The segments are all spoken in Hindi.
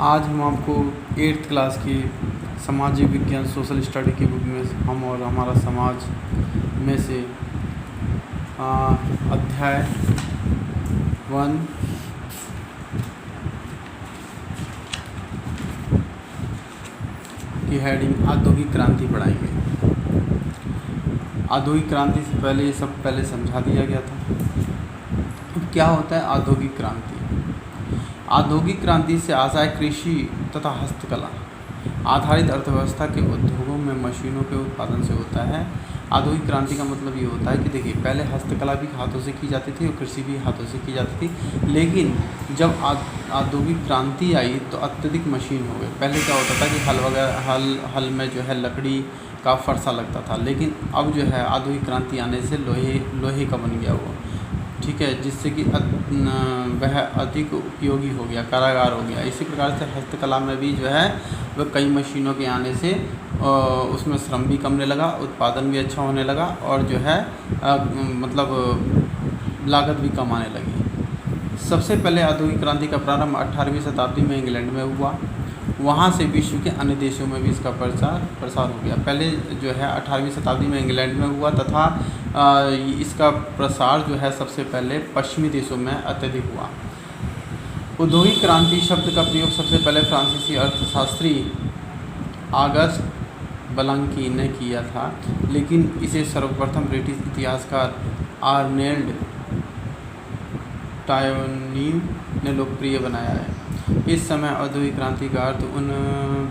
आज हम आपको 8th क्लास की सामाजिक विज्ञान सोशल स्टडी की बुक में हम और हमारा समाज में से अध्याय 1 की हेडिंग औद्योगिक क्रांति पढ़ाएंगे। औद्योगिक क्रांति से पहले ये सब पहले समझा दिया गया था। अब क्या होता है औद्योगिक क्रांति? औद्योगिक क्रांति से आशय कृषि तथा हस्तकला आधारित अर्थव्यवस्था के उद्योगों में मशीनों के उत्पादन से होता है। औद्योगिक क्रांति का मतलब ये होता है कि देखिए, पहले हस्तकला भी हाथों से की जाती थी और कृषि भी हाथों से की जाती थी, लेकिन जब औद्योगिक क्रांति आई तो अत्यधिक मशीन हो गए। पहले क्या होता था कि हल में जो है लकड़ी का फरसा लगता था, लेकिन अब जो है औद्योगिक क्रांति आने से लोहे का बन गया वो, ठीक है, जिससे कि वह अधिक उपयोगी हो गया, कारागार हो गया। इसी प्रकार से हस्तकला में भी जो है वह कई मशीनों के आने से उसमें श्रम भी कमने लगा, उत्पादन भी अच्छा होने लगा और जो है मतलब लागत भी कम आने लगी। सबसे पहले औद्योगिक क्रांति का प्रारंभ 18वीं शताब्दी में इंग्लैंड में हुआ। वहाँ से विश्व के अन्य देशों में भी इसका प्रसार हो गया। पहले जो है 18वीं शताब्दी में इंग्लैंड में हुआ तथा इसका प्रसार जो है सबसे पहले पश्चिमी देशों में अत्यधिक हुआ। औद्योगिक क्रांति शब्द का प्रयोग सबसे पहले फ्रांसीसी अर्थशास्त्री ऑगस्ट बलांकी ने किया था, लेकिन इसे सर्वप्रथम ब्रिटिश इतिहासकार आर्नेल्ड टायोनीव ने लोकप्रिय बनाया है। इस समय औद्योगिक क्रांति का अर्थ उन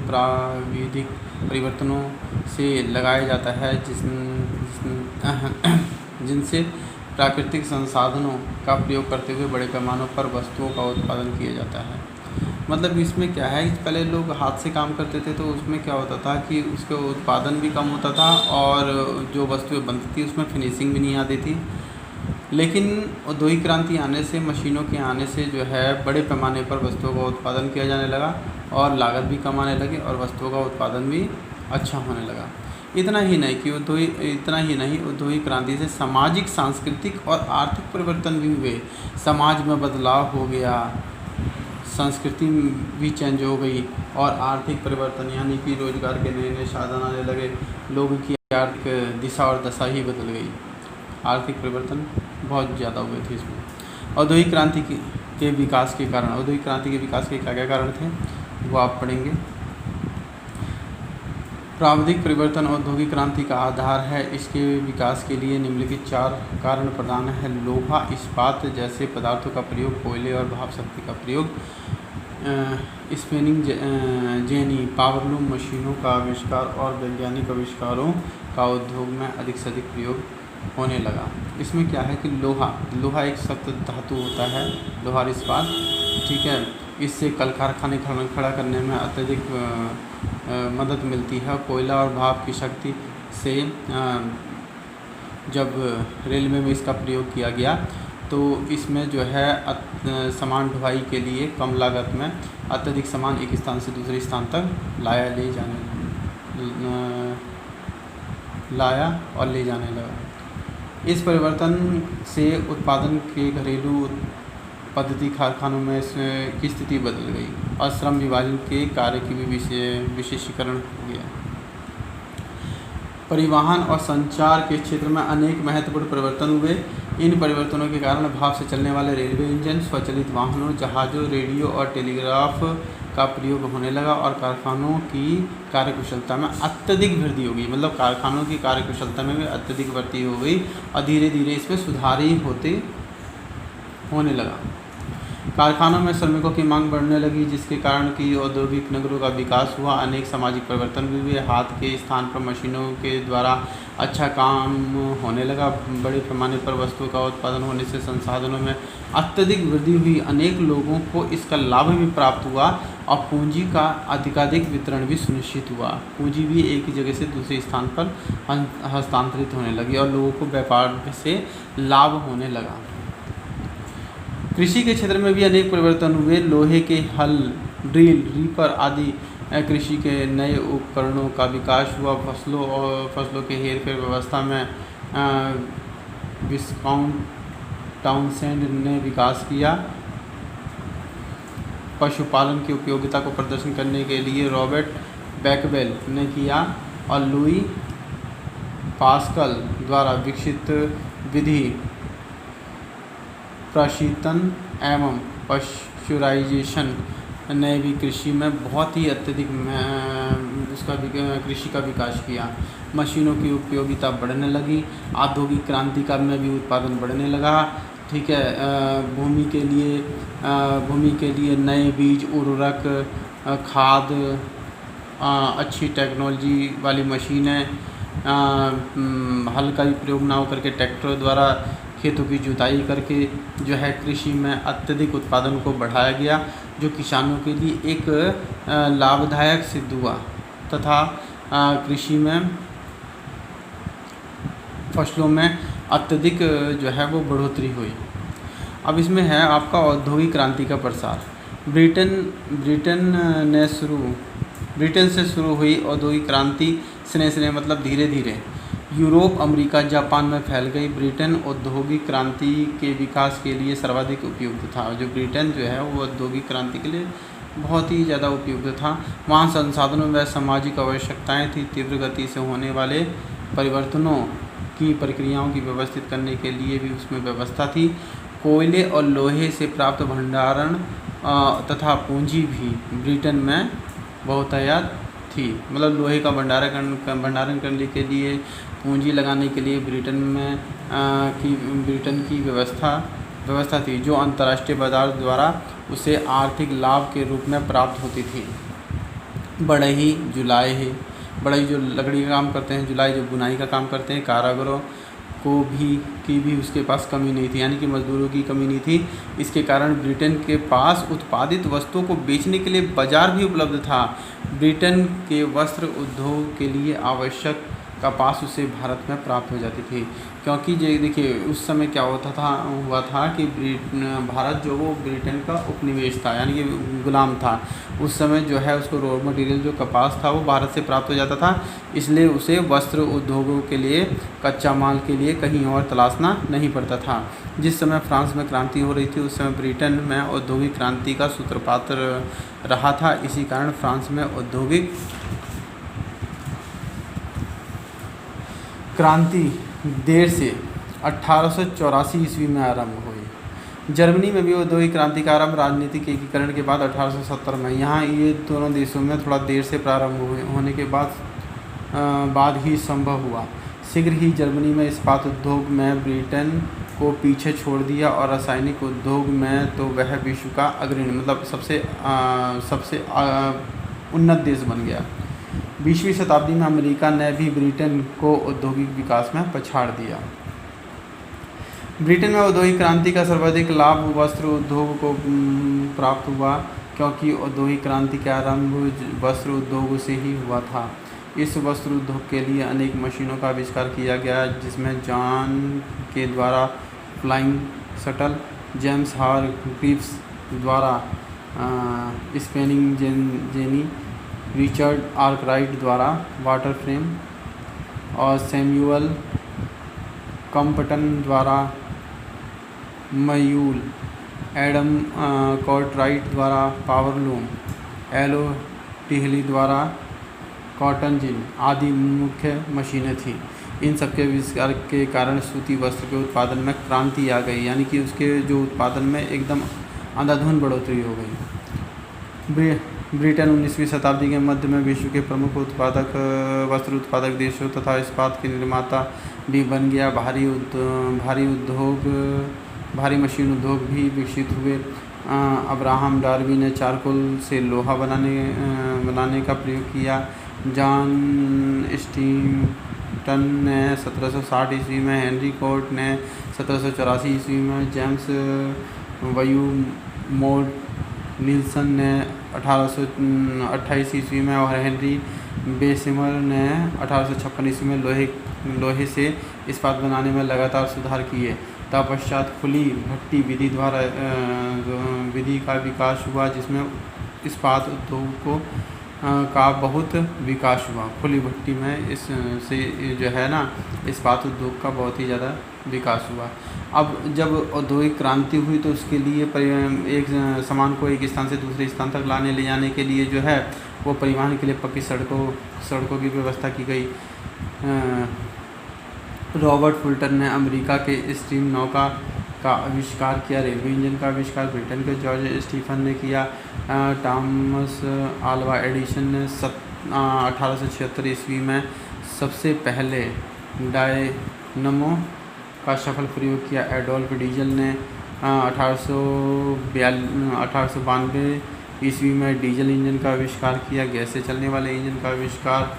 प्राविधिक परिवर्तनों से लगाया जाता है जिनसे प्राकृतिक संसाधनों का प्रयोग करते हुए बड़े पैमानों पर वस्तुओं का उत्पादन किया जाता है। मतलब इसमें क्या है, पहले लोग हाथ से काम करते थे तो उसमें क्या होता था कि उसका उत्पादन भी कम होता था और जो वस्तुएं बनती थी उसमें फिनिशिंग भी नहीं आती थी। लेकिन औद्योगिक क्रांति आने से, मशीनों के आने से जो है बड़े पैमाने पर वस्तुओं का उत्पादन किया जाने लगा और लागत भी कम आने लगी और वस्तुओं का उत्पादन भी अच्छा होने लगा। इतना ही नहीं, औद्योगिक क्रांति से सामाजिक, सांस्कृतिक और आर्थिक परिवर्तन भी हुए। समाज में बदलाव हो गया, संस्कृति भी चेंज हो गई और आर्थिक परिवर्तन यानी कि रोजगार के नए नए साधन आने लगे। लोगों की आर्थिक दिशा और दशा ही बदल गई। आर्थिक परिवर्तन बहुत ज़्यादा हुए थे इसमें। औद्योगिक क्रांति के विकास के कारण, औद्योगिक क्रांति के विकास के क्या क्या कारण थे वो आप पढ़ेंगे। प्राविधिक परिवर्तन औद्योगिक क्रांति का आधार है। इसके विकास के लिए निम्नलिखित 4 कारण प्रदान है: लोहा, इस्पात जैसे पदार्थों का प्रयोग, कोयले और भाप शक्ति का प्रयोग, स्पिनिंग जेनी, पावरलूम मशीनों का आविष्कार और वैज्ञानिक आविष्कारों का उद्योग में अधिक से अधिक प्रयोग होने लगा। इसमें क्या है कि लोहा एक सख्त धातु होता है, लोहार इस्पात, ठीक है। इससे कल कारखाने खड़ा करने में अत्यधिक मदद मिलती है। कोयला और भाप की शक्ति से जब रेलवे में इसका प्रयोग किया गया तो इसमें जो है सामान ढुलाई के लिए कम लागत में अत्यधिक सामान एक स्थान से दूसरे स्थान तक लाया और ले जाने लगा। इस परिवर्तन से उत्पादन के घरेलू पद्धति कारखानों में की स्थिति बदल गई और श्रम विभाजन के कार्य की भी विशेषीकरण हो गया। परिवहन और संचार के क्षेत्र में अनेक महत्वपूर्ण परिवर्तन हुए। इन परिवर्तनों के कारण भाप से चलने वाले रेलवे इंजन, स्वचालित वाहनों, जहाज़ों, रेडियो और टेलीग्राफ का प्रयोग होने लगा और कारखानों की कार्यकुशलता में अत्यधिक वृद्धि हो गई। मतलब कारखानों की कार्यकुशलता में भी अत्यधिक वृद्धि हो गई और धीरे धीरे इसमें सुधार ही होने लगा। कारखानों में श्रमिकों की मांग बढ़ने लगी, जिसके कारण कि औद्योगिक नगरों का विकास हुआ। अनेक सामाजिक परिवर्तन भी हुए। हाथ के स्थान पर मशीनों के द्वारा अच्छा काम होने लगा। बड़े पैमाने पर वस्तुओं का उत्पादन होने से संसाधनों में अत्यधिक वृद्धि हुई। अनेक लोगों को इसका लाभ भी प्राप्त हुआ और पूंजी का अधिकाधिक वितरण भी सुनिश्चित हुआ। पूंजी भी एक ही जगह से दूसरे स्थान पर हस्तांतरित होने लगी और लोगों को व्यापार से लाभ होने लगा। कृषि के क्षेत्र में भी अनेक परिवर्तन हुए। लोहे के हल, ड्रिल, रीपर आदि कृषि के नए उपकरणों का विकास हुआ। फसलों के हेरफेर व्यवस्था में विस्काउंट टाउनसेंड ने विकास किया। पशुपालन की उपयोगिता को प्रदर्शन करने के लिए रॉबर्ट बैकवेल ने किया और लुई पास्कल द्वारा विकसित विधि प्रशीतन एवं पाश्चुराइजेशन ने भी कृषि में बहुत ही अत्यधिक कृषि का विकास किया। मशीनों की उपयोगिता बढ़ने लगी, औद्योगिक क्रांति का में भी उत्पादन बढ़ने लगा। ठीक है, भूमि के लिए नए बीज, उर्वरक, खाद, अच्छी टेक्नोलॉजी वाली मशीनें, हल का भी प्रयोग ना हो करके ट्रैक्टर द्वारा खेतों की जुताई करके जो है कृषि में अत्यधिक उत्पादन को बढ़ाया गया, जो किसानों के लिए एक लाभदायक सिद्ध हुआ तथा कृषि में फसलों में अत्यधिक जो है वो बढ़ोतरी हुई। अब इसमें है आपका औद्योगिक क्रांति का प्रसार। ब्रिटेन से शुरू हुई औद्योगिक क्रांति स्ने मतलब धीरे धीरे यूरोप, अमेरिका, जापान में फैल गई। ब्रिटेन औद्योगिक क्रांति के विकास के लिए सर्वाधिक उपयुक्त था। जो ब्रिटेन जो है वो औद्योगिक क्रांति के लिए बहुत ही ज़्यादा उपयुक्त था। वहाँ संसाधनों व सामाजिक आवश्यकताएं थी। तीव्र गति से होने वाले परिवर्तनों की प्रक्रियाओं की व्यवस्थित करने के लिए भी उसमें व्यवस्था थी। कोयले और लोहे से प्राप्त भंडारण तथा पूंजी भी ब्रिटेन में बहुतायत थी। मतलब लोहे का भंडारण करने के लिए, पूंजी लगाने के लिए ब्रिटेन की व्यवस्था थी, जो अंतर्राष्ट्रीय बाजार द्वारा उसे आर्थिक लाभ के रूप में प्राप्त होती थी। बढ़ई जो लकड़ी का काम करते हैं, जुलाई जो बुनाई का काम करते हैं, कारीगरों की भी उसके पास कमी नहीं थी, यानी कि मजदूरों की कमी नहीं थी। इसके कारण ब्रिटेन के पास उत्पादित वस्तुओं को बेचने के लिए बाजार भी उपलब्ध था। ब्रिटेन के वस्त्र उद्योग के लिए आवश्यक कपास उसे भारत में प्राप्त हो जाती थी, क्योंकि देखिए उस समय क्या हुआ था कि भारत जो वो ब्रिटेन का उपनिवेश था, यानी कि गुलाम था। उस समय जो है उसको रॉ मटेरियल जो कपास था वो भारत से प्राप्त हो जाता था, इसलिए उसे वस्त्र उद्योगों के लिए कच्चा माल के लिए कहीं और तलाशना नहीं पड़ता था। जिस समय फ्रांस में क्रांति हो रही थी उस समय ब्रिटेन में औद्योगिक क्रांति का सूत्रपात रहा था। इसी कारण फ्रांस में औद्योगिक क्रांति देर से 1884 ईस्वी में आरंभ हुई। जर्मनी में भी औद्योगिक क्रांति का आरंभ राजनीतिक एकीकरण के बाद 1870 में, यहाँ ये दोनों देशों में थोड़ा देर से प्रारंभ होने के बाद ही संभव हुआ। शीघ्र ही जर्मनी में इस्पात उद्योग में ब्रिटेन को पीछे छोड़ दिया और रासायनिक उद्योग में तो वह विश्व का अग्रणी मतलब सबसे उन्नत देश बन गया। 20वीं शताब्दी में अमेरिका ने भी ब्रिटेन को औद्योगिक विकास में पछाड़ दिया। ब्रिटेन में औद्योगिक क्रांति का सर्वाधिक लाभ वस्त्र उद्योग को प्राप्त हुआ, क्योंकि औद्योगिक क्रांति का आरंभ वस्त्र उद्योग से ही हुआ था। इस वस्त्र उद्योग के लिए अनेक मशीनों का आविष्कार किया गया, जिसमें जॉन के द्वारा फ्लाइंग शटल, जेम्स हारग्रीव्स द्वारा स्पिनिंग जेनी, रिचर्ड आर्कराइट द्वारा वाटर फ्रेम और सैमुअल क्रॉम्पटन द्वारा मयूल, एडम कार्टराइट द्वारा पावरलूम, एलो टिहली द्वारा कॉटन जिन आदि मुख्य मशीनें थीं। इन सबके आविष्कार के कारण सूती वस्त्र के उत्पादन में क्रांति आ गई, यानी कि उसके जो उत्पादन में एकदम अंधाधुंध बढ़ोतरी हो गई। ब्रिटेन 19वीं शताब्दी के मध्य में विश्व के प्रमुख वस्त्र उत्पादक देशों तथा इस्पात के निर्माता भी बन गया। भारी मशीन उद्योग भी विकसित हुए। अब्राहम डार्बी ने चारकोल से लोहा बनाने का प्रयोग किया। जॉन स्टींटन ने 1760 ईस्वी में, हेनरी कोट ने 1784 ईस्वी में, जेम्स वयूमोड नील्सन ने 1828 ईस्वी में और हेनरी बेसिमर ने 1856 ईस्वी में लोहे से इस्पात बनाने में लगातार सुधार किए। तत्पश्चात खुली भट्टी विधि का विकास हुआ, जिसमें इस्पात उद्योग को का बहुत विकास हुआ। खुली भट्टी में इस से जो है ना इस्पात उद्योग का बहुत ही ज़्यादा विकास हुआ। अब जब औद्योगिक क्रांति हुई तो उसके लिए एक सामान को एक स्थान से दूसरे स्थान तक लाने ले जाने के लिए जो है वो परिवहन के लिए पक्की सड़कों की व्यवस्था की गई। रॉबर्ट फुल्टन ने अमेरिका के स्टीम नौका का आविष्कार किया। रेलवे इंजन का आविष्कार ब्रिटेन के जॉर्ज स्टीफन ने किया। थॉमस अल्वा एडिसन ने 1876 ईस्वी में सबसे पहले डायनमो का सफल प्रयोग किया। एडोल्फ डीजल ने 1892 ईस्वी में डीजल इंजन का आविष्कार किया। गैस से चलने वाले इंजन का आविष्कार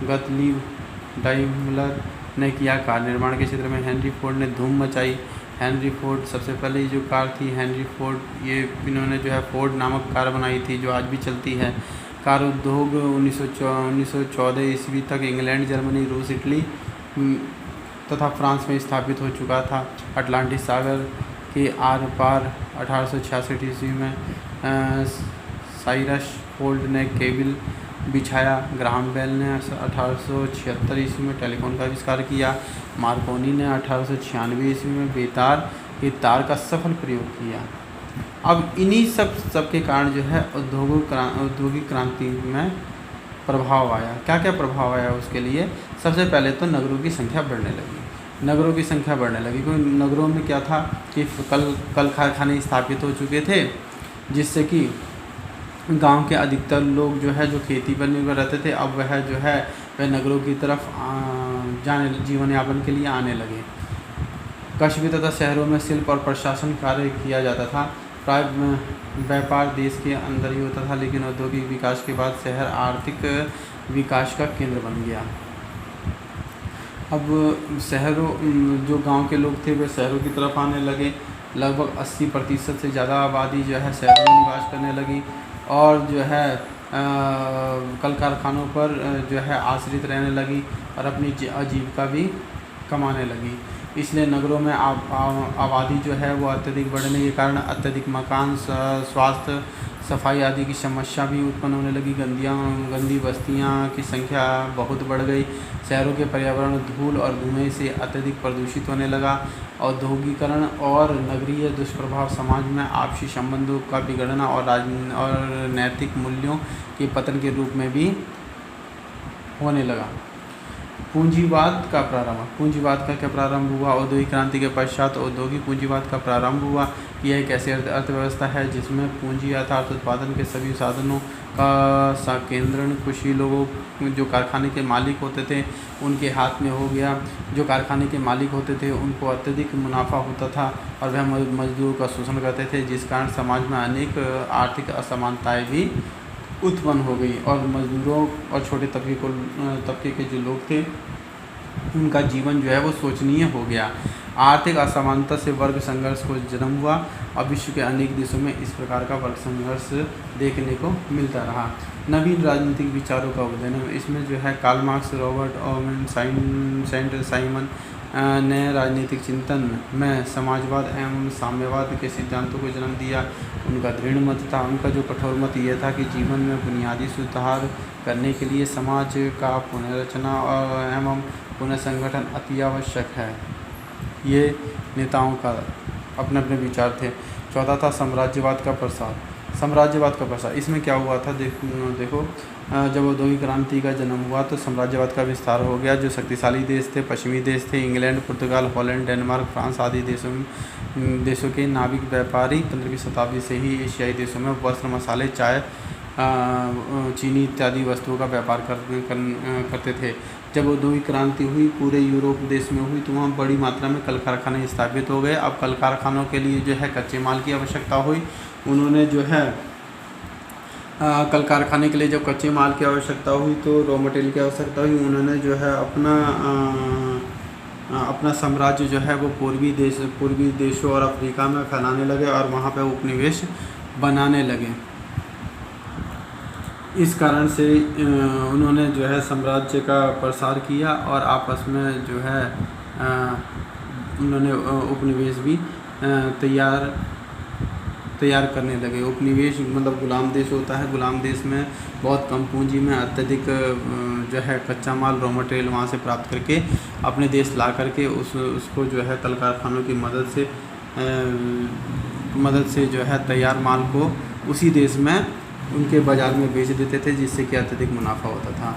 गॉटलीब डाइमलर ने किया। कार निर्माण के क्षेत्र में हेनरी फोर्ड ने धूम मचाई। हेनरी फोर्ड सबसे पहले जो कार थी हेनरी फोर्ड, ये इन्होंने जो है फोर्ड नामक कार बनाई थी जो आज भी चलती है। कार उद्योग 1914 ईस्वी तक इंग्लैंड, जर्मनी, रूस, इटली तथा फ्रांस में स्थापित हो चुका था। अटलांटिक सागर के आर पार 1866 ईस्वी में साइरस फोर्ड ने केबल बिछाया। ग्राहम बेल ने 1876 ईस्वी में टेलीफोन का आविष्कार किया। मार्कोनी ने 1896 ईस्वी में बेतार के तार का सफल प्रयोग किया। अब इन्हीं सब के कारण जो है औद्योगिक क्रांति में प्रभाव आया। क्या क्या प्रभाव आया उसके लिए? सबसे पहले तो नगरों की संख्या बढ़ने लगी। क्योंकि नगरों में क्या था कि कल कारखाने स्थापित हो चुके थे, जिससे कि गांव के अधिकतर लोग जो है जो खेती पर निर्भर रहते थे, अब वह जो है वह नगरों की तरफ जीवन यापन के लिए आने लगे। कस्बे तथा शहरों में शिल्प और प्रशासन कार्य किया जाता था। प्राय व्यापार देश के अंदर ही होता था, लेकिन औद्योगिक विकास के बाद शहर आर्थिक विकास का केंद्र बन गया। अब शहरों जो गांव के लोग थे वे शहरों की तरफ आने लगे। लगभग 80% से ज़्यादा आबादी जो है शहरों में निवास करने लगी और जो है कल कारखानों पर जो है आश्रित रहने लगी और अपनी आजीविका भी कमाने लगी। इसलिए नगरों में आबादी जो है वो अत्यधिक बढ़ने के कारण अत्यधिक मकान, स्वास्थ्य, सफाई आदि की समस्या भी उत्पन्न होने लगी। गंदी बस्तियां की संख्या बहुत बढ़ गई। शहरों के पर्यावरण धूल और धुएं से अत्यधिक प्रदूषित होने लगा। औद्योगिकरण और नगरीय दुष्प्रभाव समाज में आपसी संबंधों का बिगड़ना और नैतिक मूल्यों के पतन के रूप में भी होने लगा। पूंजीवाद का क्या प्रारंभ हुआ? औद्योगिक क्रांति के पश्चात औद्योगिक पूंजीवाद का प्रारंभ हुआ। यह एक ऐसी अर्थव्यवस्था है जिसमें पूंजी अर्थात उत्पादन के सभी साधनों का संकेंद्रण कुछ ही लोगों जो कारखाने के मालिक होते थे उनके हाथ में हो गया। जो कारखाने के मालिक होते थे उनको अत्यधिक मुनाफा होता था और वह मजदूरों का शोषण करते थे, जिस कारण समाज में अनेक आर्थिक असमानताएं भी उत्पन्न हो गई और मजदूरों और छोटे तबके के जो लोग थे उनका जीवन जो है वो शोचनीय हो गया। आर्थिक असमानता से वर्ग संघर्ष को जन्म हुआ और विश्व के अनेक देशों में इस प्रकार का वर्ग संघर्ष देखने को मिलता रहा। नवीन राजनीतिक विचारों का उदय, इसमें जो है Karl Marx, Robert Owen, Saint Simon ने राजनीतिक चिंतन में समाजवाद एवं साम्यवाद के सिद्धांतों को जन्म दिया। उनका दृढ़ मत था, उनका जो कठोर मत यह था कि जीवन में बुनियादी सुधार करने के लिए समाज का पुनर्रचना एवं पुनर्संगठन अति आवश्यक है। ये नेताओं का अपने अपने विचार थे। चौथा था साम्राज्यवाद का प्रसार। इसमें क्या हुआ था? देखो जब औद्योगिक क्रांति का जन्म हुआ तो साम्राज्यवाद का विस्तार हो गया। जो शक्तिशाली देश थे, पश्चिमी देश थे, इंग्लैंड, पुर्तगाल, हॉलैंड, डेनमार्क, फ्रांस आदि देशों के नाविक व्यापारी 15वीं शताब्दी से ही एशियाई देशों में वस्त्र, मसाले, चाय, चीनी इत्यादि वस्तुओं का व्यापार करते थे। जब औद्योगिक क्रांति हुई पूरे यूरोप देश में हुई तो वहाँ बड़ी मात्रा में कल कारखाने स्थापित हो गए। अब कल कारखानों के लिए जो है कच्चे माल की आवश्यकता हुई। उन्होंने जो है कल कारखाने के लिए जब कच्चे माल की आवश्यकता हुई तो रॉ मटेरियल की आवश्यकता हुई। उन्होंने जो है अपना साम्राज्य जो है वो पूर्वी देशों और अफ्रीका में फैलाने लगे और वहाँ पे उपनिवेश बनाने लगे। इस कारण से उन्होंने जो है साम्राज्य का प्रसार किया और आपस में जो है उन्होंने उपनिवेश भी तैयार करने लगे। उपनिवेश मतलब गुलाम देश होता है, गुलाम देश में बहुत कम पूंजी में अत्यधिक जो है कच्चा माल रॉ मटेरियल वहाँ से प्राप्त करके अपने देश ला करके उसको जो है कल कारखानों की मदद से जो है तैयार माल को उसी देश में उनके बाज़ार में बेच देते थे, जिससे कि अत्यधिक मुनाफा होता था।